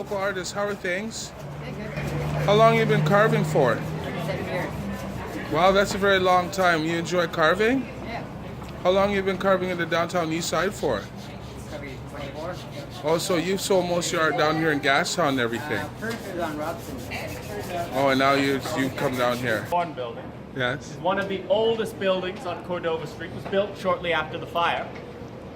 local artist. How are things? How long have you been carving for? 37 years. Wow, that's a very long time. You enjoy carving? Yeah. How long have you been carving in the downtown east side for? Probably 24. Oh, so you've sold most of your art down here in Gastown and everything. First was on Robson. Oh, and now you come down here. One building. Yes. One of the oldest buildings on Cordova Street was built shortly after the fire.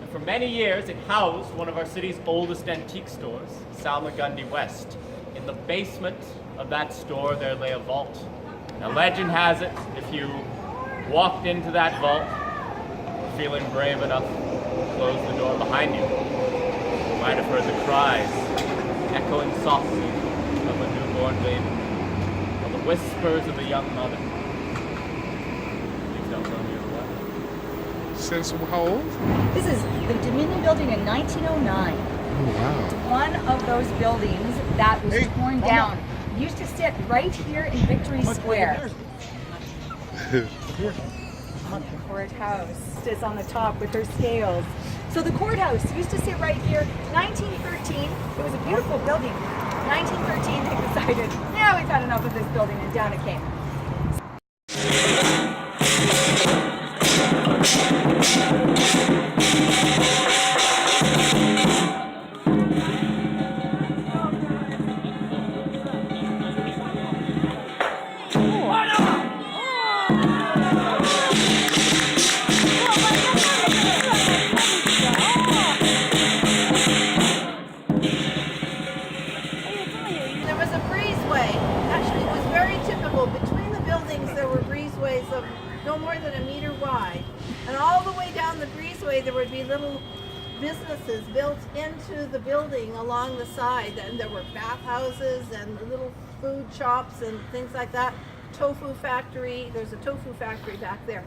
And for many years, it housed one of our city's oldest antique stores, Salmagundi West. In the basement of that store, there lay a vault. Now, legend has it, if you walked into that vault, feeling brave enough to close the door behind you, you might have heard the cries, echoing softly of a newborn baby, or the whispers of a young mother. Please don't tell me you're what? Since how old? This is the Dominion building in 1909. Oh, wow. One of those buildings that was torn down. Used to sit right here in Victory Square. The courthouse is on the top with her scales. So the courthouse used to sit right here. 1913, it was a beautiful building. 1913, they decided, yeah, we've had enough of this building, and down it came. There was a breezeway. Actually, it was very typical. Between the buildings, there were breezeways of no more than a meter wide. And all the way down the breezeway, there would be little businesses built into the building along the side. And there were bathhouses and little food shops and things like that. Tofu factory. There's a tofu factory back there.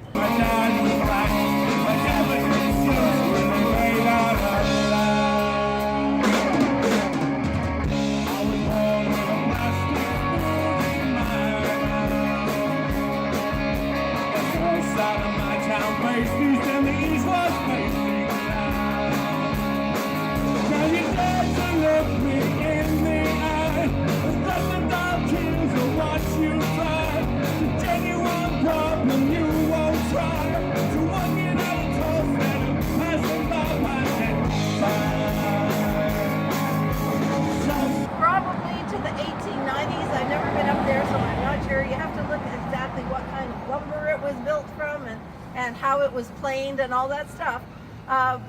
Probably to the 1890s. I've never been up there, so I'm not sure. You have to look at exactly what kind of lumber it was built from and how it was planed and all that stuff.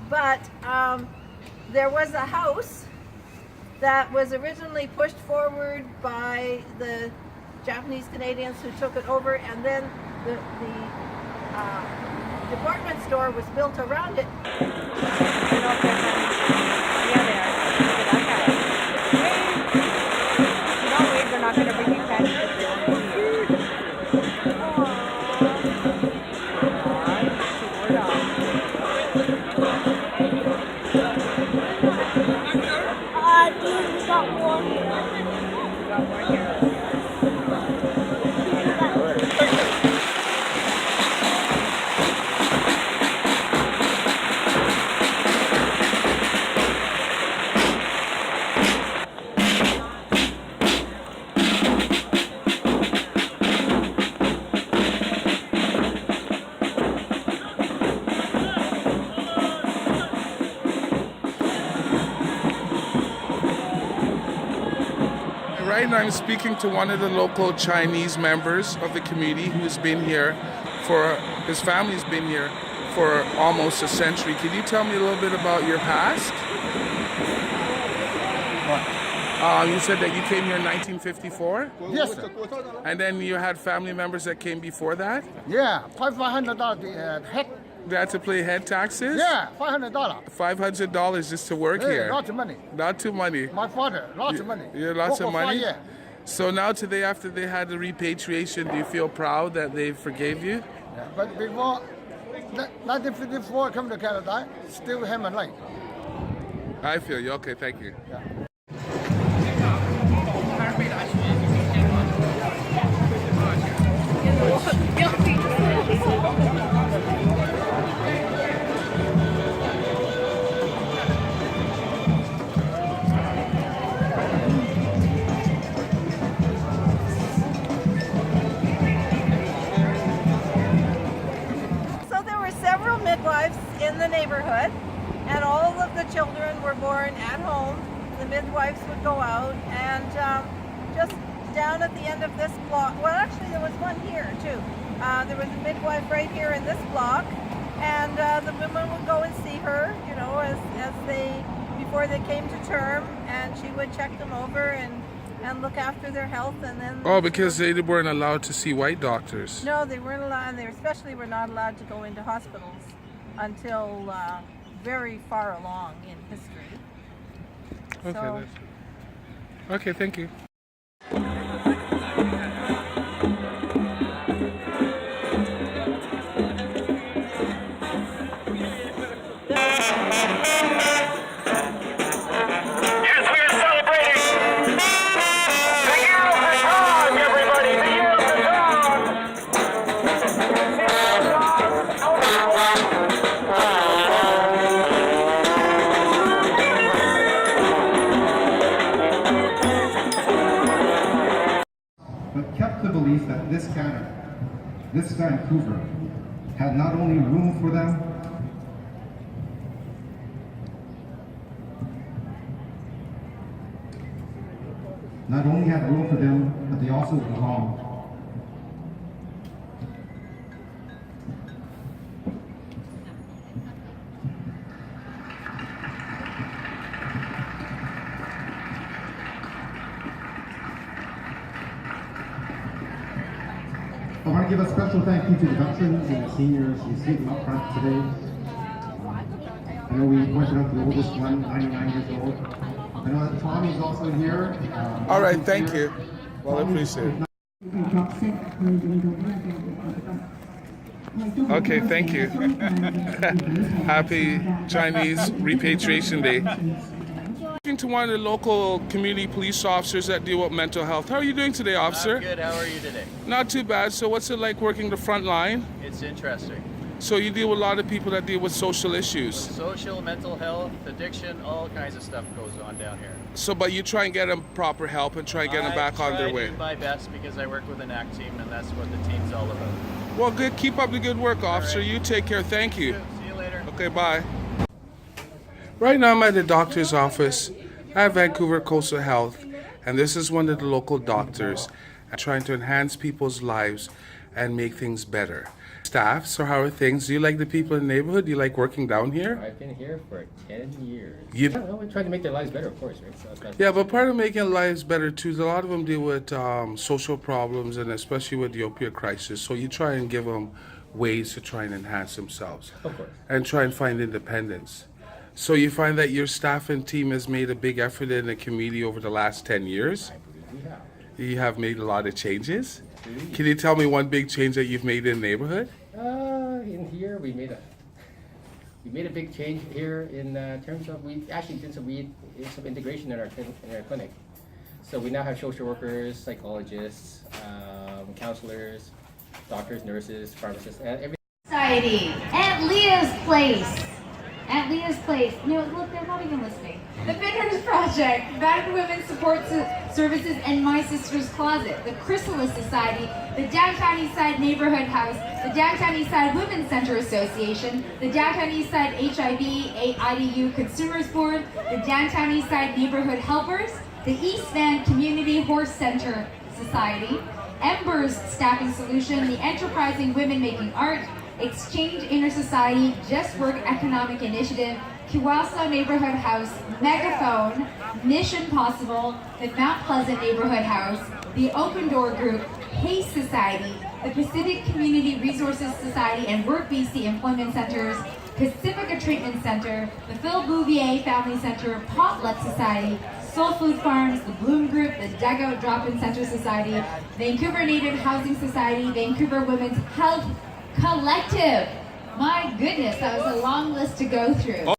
But there was a house that was originally pushed forward by the Japanese Canadians who took it over, and then the department store was built around it. They're not going to bring you candy. Right now I'm speaking to one of the local Chinese members of the community who's been here his family's been here for almost a century. Can you tell me a little bit about your past? You said that you came here in 1954? Yes, sir. And then you had family members that came before that? Yeah, $500 head. They had to pay head taxes? Yeah, $500. $500 just to work Hey, here? lots of money. Not too money. My father, lots of money. You had lots Work of for 5 money? years. So now today, after they had the repatriation, do you feel proud that they forgave you? Yeah, but before 1954, I come to Canada, still have my life. I feel you. Okay, thank you. Yeah. the neighborhood, and all of the children were born at home. The midwives would go out, and just down at the end of this block, well actually there was one here too. There was a midwife right here in this block, and the women would go and see her, you know, as they, before they came to term, and she would check them over and look after their health, and then... Oh, because they weren't allowed to see white doctors. No, they weren't allowed, and they especially were not allowed to go into hospitals until very far along in history. Okay, So, okay, thank you. But kept the belief that this Canada, this Vancouver, had not only room for them, but they also belonged. I want to give a special thank you to the veterans and the seniors. You see them up front today. I know we pointed out the oldest one, 99 years old. I know that Tommy's also here. All right, thank you. Well, I appreciate it. Okay, thank you. Happy Chinese Repatriation Day. Talking to one of the local community police officers that deal with mental health. How are you doing today, officer? I'm good. How are you today? Not too bad. So what's it like working the front line? It's interesting. So you deal with a lot of people that deal with social issues. Social, mental health, addiction, all kinds of stuff goes on down here. So, but you try and get them proper help and try and get them back on their I way. do my best because I work with an ACT team, and that's what the team's all about. Well, good. Keep up the good work, officer. right. You take care. Thank you. See you later. Okay, bye. Right now I'm at the doctor's office at Vancouver Coastal Health, and this is one of the local doctors trying to enhance people's lives and make things better. Staff, so how are things? Do you like the people in the neighborhood? Do you like working down here? I've been here for 10 years. You- Yeah, well, we try to make their lives better, of course, right? So that's Yeah, but part of making lives better too is a lot of them deal with social problems, and especially with the opioid crisis. So you try and give them ways to try and enhance themselves. Of course. And try and find independence. So you find that your staff and team has made a big effort in the community over the last 10 years? I believe we have. You have made a lot of changes? Indeed. Can you tell me one big change that you've made in the neighborhood? In here, we made a big change here in terms of we actually did some integration in our clinic. So we now have social workers, psychologists, counselors, doctors, nurses, pharmacists, and everything. Society at Leah's place. At Leah's place. No, look, they're not even listening. The Finners Project, Vatican Women's Support Services, and My Sister's Closet. The Chrysalis Society, the Downtown Eastside Neighborhood House, the Downtown Eastside Women's Center Association, the Downtown Eastside HIV IDU Consumers Board, the Downtown Eastside Neighborhood Helpers, the East Van Community Horse Center Society, Embers Staffing Solution, the Enterprising Women Making Art, Exchange Inter-Society Just Work Economic Initiative, Kiwaso Neighborhood House, Megaphone, Mission Possible, the Mount Pleasant Neighborhood House, the Open Door Group, Pace Society, the Pacific Community Resources Society and Work BC Employment Centers, Pacifica Treatment Center, the Phil Bouvier Family Center, Potluck Society, Soul Food Farms, the Bloom Group, the Dugout Drop-In Center Society, Vancouver Native Housing Society, Vancouver Women's Health Collective. My goodness, that was a long list to go through.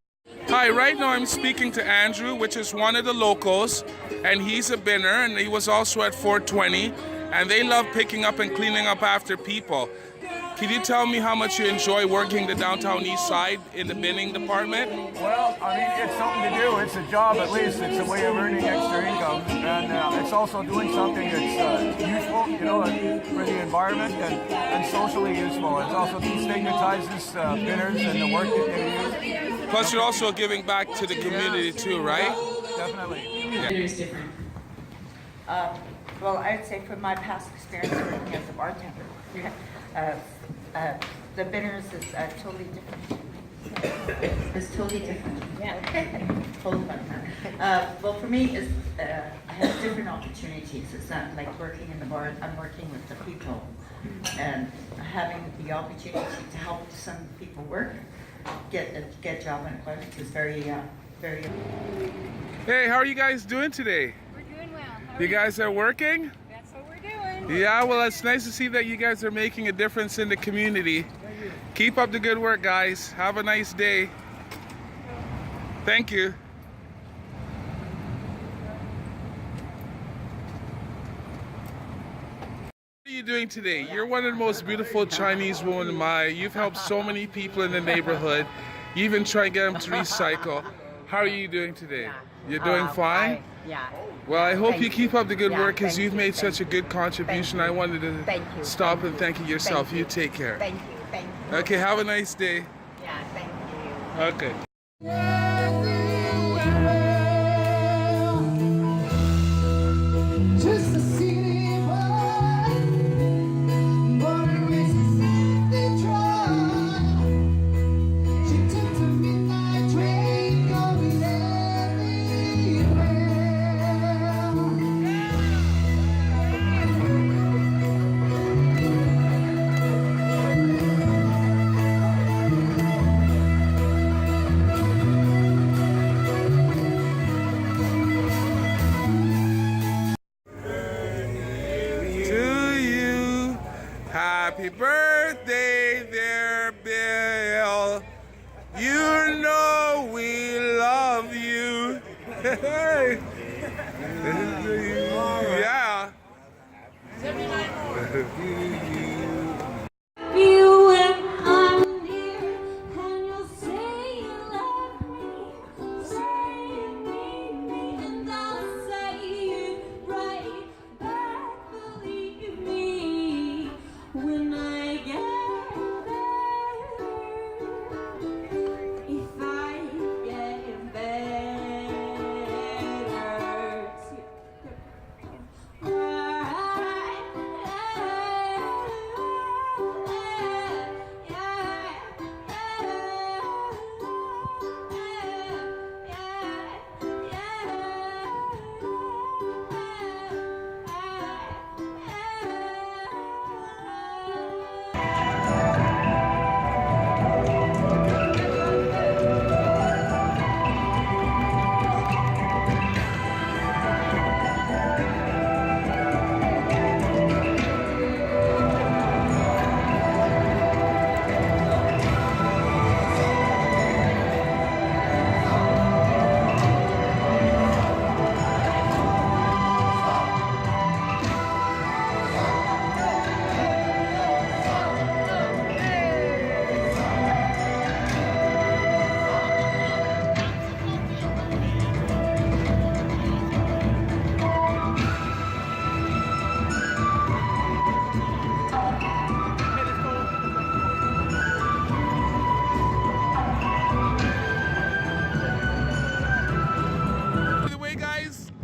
Hi, right now I'm speaking to Andrew, which is one of the locals, and he's a binner, and he was also at 420, and they love picking up and cleaning up after people. Can you tell me how much you enjoy working the downtown east side in the binning department? Well, I mean, it's something to do. It's a job at least. It's a way of earning extra income. And it's also doing something that's useful, you know, for the environment and socially useful. It also destigmatizes binners and the work that they do. Plus, you're also giving back to the community too, right? Definitely. Yeah. It is different. Well, I'd say from my past experience working as a bartender, the binners is totally different. It's totally different. Yeah. Hold on. Well, for me, is I have different opportunities. It's not like working in the bar. I'm working with the people, and having the opportunity to help some people work, get job and employment is very. Hey, how are you guys doing today? We're doing well. You guys are working? That's what we're doing. Yeah, well, it's nice to see that you guys are making a difference in the community. Keep up the good work, guys. Have a nice day. Thank you. What are you doing today? You're one of the most beautiful Chinese women in Maya. You've helped so many people in the neighborhood. You even try to get them to recycle. How are you doing today? You're doing fine? Yeah. Well, I hope you keep up the good Yeah, work because thank you've you, made thank such a good contribution. I wanted to stop and thank you yourself. You take care. Thank you. Okay, have a nice day. Yeah, thank you. Okay. Just a city boy, born and raised in Detroit. She took the midnight train, going Happy birthday, there, Bill. You know we love you. Yeah. you when I'm near, and you'll say you love me, say you need me, and I'll say it right back. Believe me, when I get there, if I get better.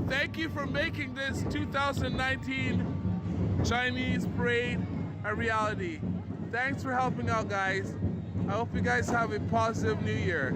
Thank you for making this 2019 Chinese parade a reality. Thanks for helping out, guys. I hope you guys have a positive new year.